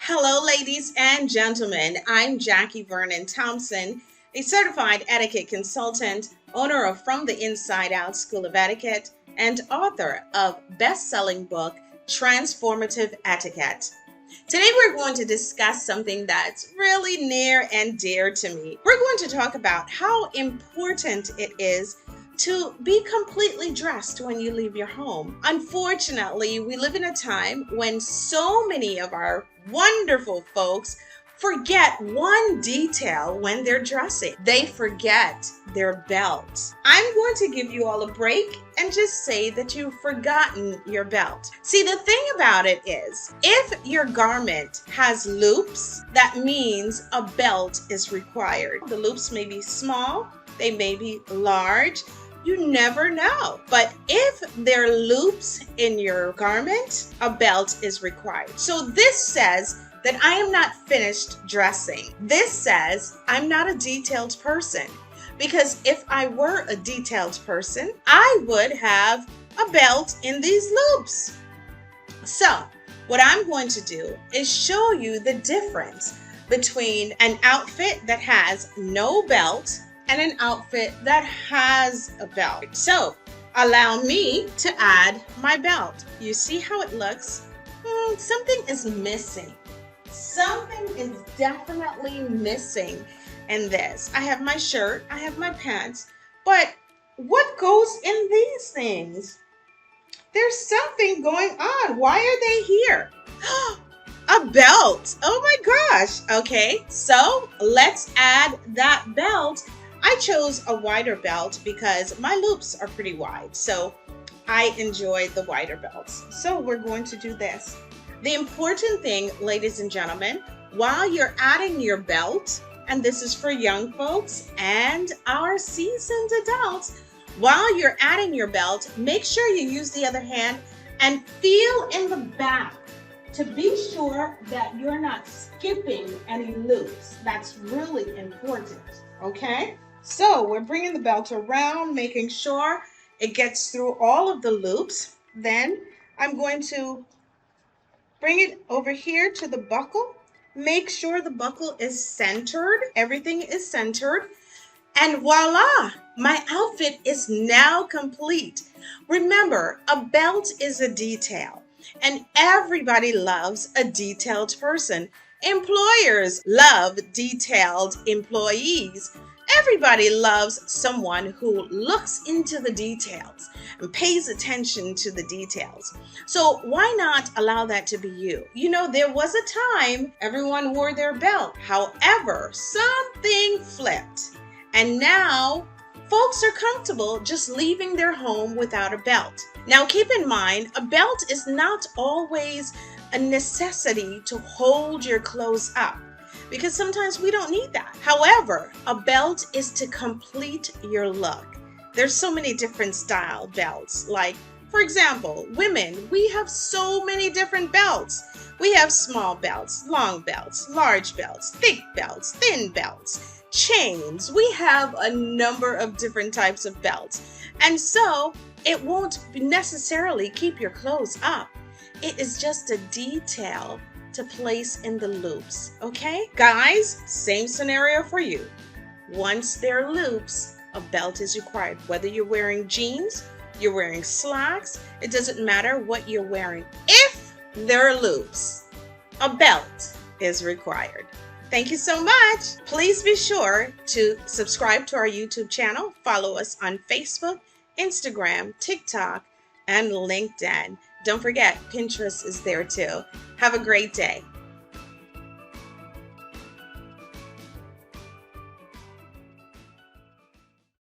Hello, ladies and gentlemen. I'm Jackie Vernon Thompson, a certified etiquette consultant, owner of From the Inside Out School of Etiquette, and author of best-selling book, Transformative Etiquette. Today, we're going to discuss something that's really near and dear to me. We're going to talk about how important it is to be completely dressed when you leave your home. Unfortunately, we live in a time when so many of our wonderful folks forget one detail when they're dressing. They forget their belt. I'm going to give you all a break and just say that you've forgotten your belt. See, the thing about it is, if your garment has loops, that means a belt is required. The loops may be small, they may be large. You never know. But if there are loops in your garment, a belt is required. So this says that I am not finished dressing. This says I'm not a detailed person. Because if I were a detailed person, I would have a belt in these loops. So what I'm going to do is show you the difference between an outfit that has no belt and an outfit that has a belt. So allow me to add my belt. You see how it looks? Something is missing. Something is definitely missing in this. I have my shirt, I have my pants, but what goes in these things? There's something going on. Why are they here? A belt. Oh my gosh. Okay, so let's add that belt. I chose a wider belt because my loops are pretty wide, so I enjoy the wider belts. So we're going to do this. The important thing, ladies and gentlemen, while you're adding your belt, and this is for young folks and our seasoned adults, while you're adding your belt, make sure you use the other hand and feel in the back to be sure that you're not skipping any loops. That's really important, okay? So we're bringing the belt around, making sure it gets through all of the loops. Then I'm going to bring it over here to the buckle. Make sure the buckle is centered. Everything is centered. And voila, my outfit is now complete. Remember, a belt is a detail, and everybody loves a detailed person. Employers love detailed employees. Everybody loves someone who looks into the details and pays attention to the details. So why not allow that to be you? You know, there was a time everyone wore their belt. However, something flipped. And now folks are comfortable just leaving their home without a belt. Now keep in mind, a belt is not always a necessity to hold your clothes up, because sometimes we don't need that. However, a belt is to complete your look. There's so many different style belts. Like, for example, women, we have so many different belts. We have small belts, long belts, large belts, thick belts, thin belts, chains. We have a number of different types of belts. And so it won't necessarily keep your clothes up. It is just a detail to place in the loops, okay? Guys, same scenario for you. Once there are loops, a belt is required. Whether you're wearing jeans, you're wearing slacks, it doesn't matter what you're wearing. If there are loops, a belt is required. Thank you so much. Please be sure to subscribe to our YouTube channel, follow us on Facebook, Instagram, TikTok, and LinkedIn. Don't forget, Pinterest is there too. Have a great day.